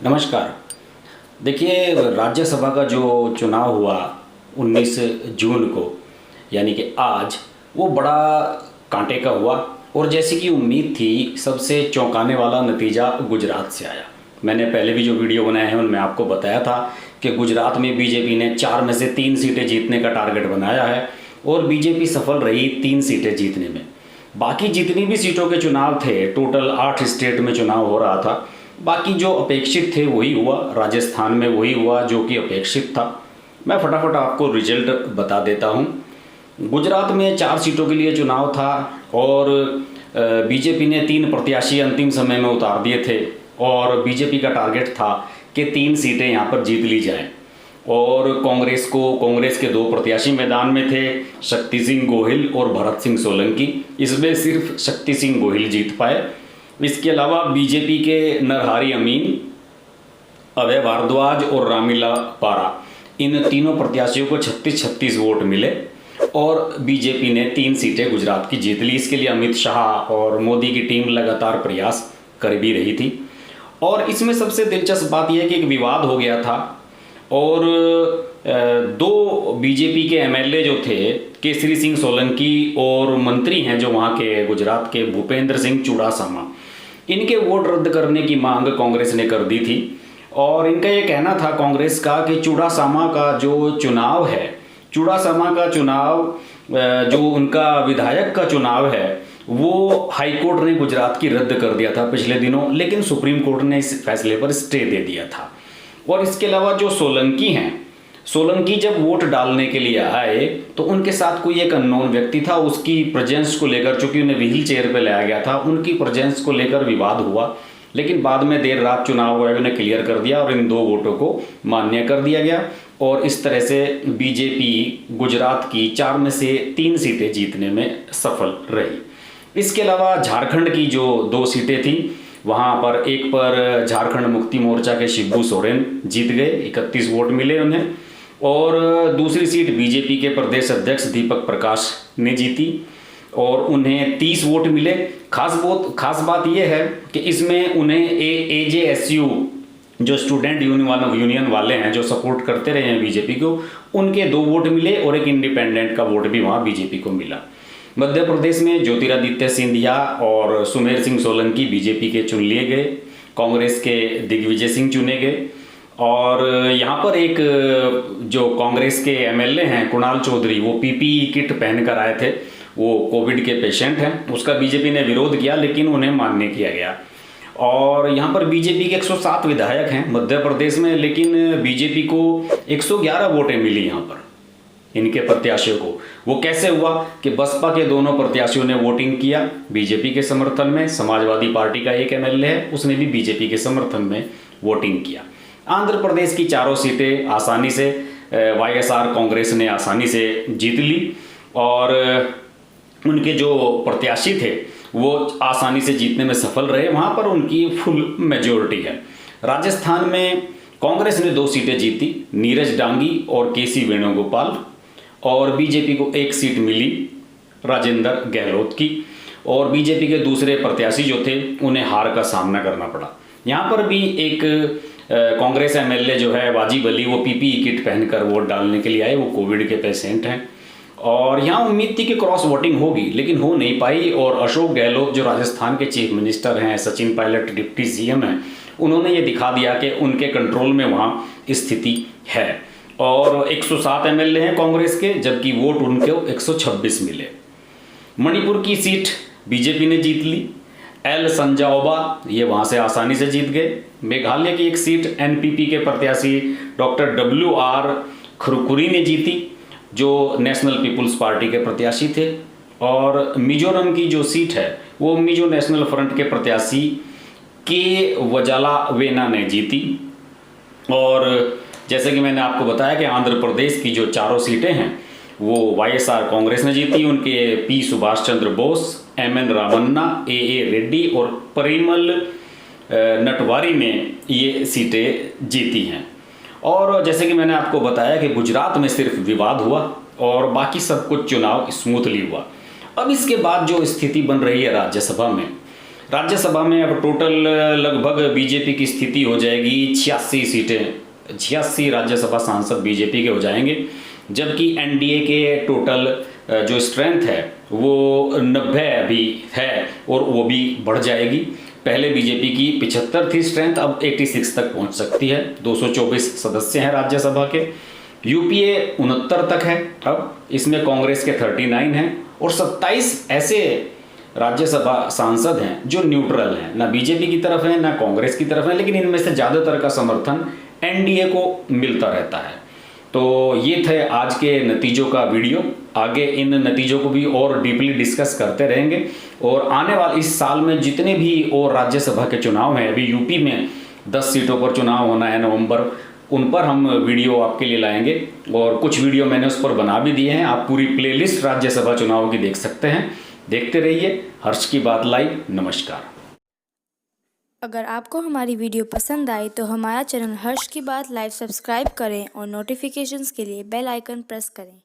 नमस्कार। देखिए, राज्यसभा का जो चुनाव हुआ 19 जून को, यानी कि आज, वो बड़ा कांटे का हुआ और जैसी कि उम्मीद थी सबसे चौंकाने वाला नतीजा गुजरात से आया। मैंने पहले भी जो वीडियो बनाए हैं उनमें आपको बताया था कि गुजरात में बीजेपी ने 4 में से 3 सीटें जीतने का टारगेट बनाया है और बीजेपी सफल रही 3 सीटें जीतने में। बाकी जितनी भी सीटों के चुनाव थे, टोटल 8 स्टेट में चुनाव हो रहा था, बाकी जो अपेक्षित थे वही हुआ। राजस्थान में वही हुआ जो कि अपेक्षित था। मैं फटाफट आपको रिजल्ट बता देता हूं। गुजरात में 4 सीटों के लिए चुनाव था और बीजेपी ने 3 प्रत्याशी अंतिम समय में उतार दिए थे और बीजेपी का टारगेट था कि 3 सीटें यहां पर जीत ली जाएं। और कांग्रेस के 2 प्रत्याशी मैदान में थे, शक्ति सिंह गोहिल और भरत सिंह सोलंकी। इसमें सिर्फ शक्ति सिंह गोहिल जीत पाए। इसके अलावा बीजेपी के नरहरि अमीन, अभय भारद्वाज और रामलीला पारा, इन तीनों प्रत्याशियों को 36-36 वोट मिले और बीजेपी ने 3 सीटें गुजरात की जीत ली। इसके लिए अमित शाह और मोदी की टीम लगातार प्रयास कर भी रही थी। और इसमें सबसे दिलचस्प बात यह है कि एक विवाद हो गया था और 2 बीजेपी के एमएलए जो थे, केसरी सिंह सोलंकी, और मंत्री हैं जो वहाँ के गुजरात के भूपेंद्र सिंह चुड़ासामा, इनके वोट रद्द करने की मांग कांग्रेस ने कर दी थी। और इनका ये कहना था कांग्रेस का कि चुड़ासामा का जो चुनाव है, चुड़ासामा का चुनाव, जो उनका विधायक का चुनाव है, वो हाई कोर्ट ने गुजरात की रद्द कर दिया था पिछले दिनों, लेकिन सुप्रीम कोर्ट ने इस फैसले पर स्टे दे दिया था। और इसके अलावा जो सोलंकी हैं, सोलंकी जब वोट डालने के लिए आए तो उनके साथ कोई एक अननोन व्यक्ति था। उसकी प्रेजेंस को लेकर, चूंकि उन्हें व्हील चेयर पर लाया गया था, उनकी प्रेजेंस को लेकर विवाद हुआ, लेकिन बाद में देर रात चुनाव आयोग ने क्लियर कर दिया और इन 2 वोटों को मान्य कर दिया गया। और इस तरह से बीजेपी गुजरात की 4 में से 3 सीटें जीतने में सफल रही। इसके अलावा झारखंड की जो 2 सीटें थी, वहाँ पर एक पर झारखंड मुक्ति मोर्चा के शिबू सोरेन जीत गए, 31 वोट मिले उन्हें। और दूसरी सीट बीजेपी के प्रदेश अध्यक्ष दीपक प्रकाश ने जीती और उन्हें 30 वोट मिले। खास बात यह है कि इसमें उन्हें एजेएसयू, जो स्टूडेंट यूनियन वाले हैं, जो सपोर्ट करते रहे हैं बीजेपी को, उनके 2 वोट मिले और एक इंडिपेंडेंट का वोट भी वहाँ बीजेपी को मिला। मध्य प्रदेश में ज्योतिरादित्य सिंधिया और सुमेर सिंह सोलंकी बीजेपी के चुन लिए गए, कांग्रेस के दिग्विजय सिंह चुने गए। और यहाँ पर एक जो कांग्रेस के एमएलए हैं कुणाल चौधरी, वो पीपीई किट पहनकर आए थे, वो कोविड के पेशेंट हैं। उसका बीजेपी ने विरोध किया लेकिन उन्हें मान्य किया गया। और यहाँ पर बीजेपी के 107 विधायक हैं मध्य प्रदेश में, लेकिन बीजेपी को 111 वोटें मिली यहाँ पर इनके प्रत्याशियों को। वो कैसे हुआ कि बसपा के दोनों प्रत्याशियों ने वोटिंग किया बीजेपी के समर्थन में। समाजवादी पार्टी का एक एमएलए है, उसने भी बीजेपी के समर्थन में वोटिंग किया। आंध्र प्रदेश की 4 सीटें आसानी से वाईएसआर कांग्रेस ने आसानी से जीत ली और उनके जो प्रत्याशी थे वो आसानी से जीतने में सफल रहे। वहाँ पर उनकी फुल मेजोरिटी है। राजस्थान में कांग्रेस ने 2 सीटें जीती, नीरज डांगी और केसी वेणुगोपाल, और बीजेपी को 1 सीट मिली राजेंद्र गहलोत की। और बीजेपी के दूसरे प्रत्याशी जो थे उन्हें हार का सामना करना पड़ा। यहाँ पर भी एक कांग्रेस एमएलए जो है वाजिब अली, वो पीपीई किट पहनकर वोट डालने के लिए आए, वो कोविड के पेशेंट हैं। और यहाँ उम्मीद थी कि क्रॉस वोटिंग होगी, लेकिन हो नहीं पाई। और अशोक गहलोत जो राजस्थान के चीफ मिनिस्टर हैं, सचिन पायलट डिप्टी सीएम हैं, उन्होंने ये दिखा दिया कि उनके कंट्रोल में वहाँ स्थिति है। और 107 एमएलए हैं कांग्रेस के, जबकि वोट उनके 126 मिले। मणिपुर की सीट बीजेपी ने जीत ली, एल संजाओबा ये वहाँ से आसानी से जीत गए। मेघालय की एक सीट एनपीपी के प्रत्याशी डॉक्टर WR खुरकुरी ने जीती, जो नेशनल पीपुल्स पार्टी के प्रत्याशी थे। और मिजोरम की जो सीट है वो मिजो नेशनल फ्रंट के प्रत्याशी के वजाला वेना ने जीती। और जैसे कि मैंने आपको बताया कि आंध्र प्रदेश की जो 4 सीटें हैं वो वाईएसआर कांग्रेस ने जीती। उनके P Subhash Chandra Bose, MN Ramanna, AA Reddy और परिमल नटवारी ने ये सीटें जीती हैं। और जैसे कि मैंने आपको बताया कि गुजरात में सिर्फ विवाद हुआ और बाकी सब कुछ चुनाव स्मूथली हुआ। अब इसके बाद जो स्थिति बन रही है राज्यसभा में, राज्यसभा में अब टोटल लगभग बीजेपी की स्थिति हो जाएगी 86 सीटें, 86 राज्यसभा सांसद बीजेपी के हो जाएंगे, जबकि एनडीए के टोटल जो स्ट्रेंथ है वो 90 अभी है और वो भी बढ़ जाएगी। पहले बीजेपी की 75 थी स्ट्रेंथ, अब 86 तक पहुंच सकती है। 224 सदस्य हैं राज्यसभा के। यूपीए 69 तक है अब, इसमें कांग्रेस के 39 हैं और 27 ऐसे राज्यसभा सांसद हैं जो न्यूट्रल हैं, ना बीजेपी की तरफ है ना कांग्रेस की तरफ है, लेकिन इनमें से ज़्यादातर का समर्थन एनडीए को मिलता रहता है। तो ये थे आज के नतीजों का वीडियो। आगे इन नतीजों को भी और डीपली डिस्कस करते रहेंगे और आने वाले इस साल में जितने भी और राज्यसभा के चुनाव हैं, अभी यूपी में 10 सीटों पर चुनाव होना है नवंबर, उन पर हम वीडियो आपके लिए लाएंगे और कुछ वीडियो मैंने उस पर बना भी दिए हैं। आप पूरी प्लेलिस्ट राज्यसभा चुनाव की देख सकते हैं। देखते रहिए हर्ष की बात लाइव। नमस्कार। अगर आपको हमारी वीडियो पसंद आई तो हमारा चैनल हर्ष की बात लाइव सब्सक्राइब करें और नोटिफिकेशंस के लिए बेल आइकन प्रेस करें।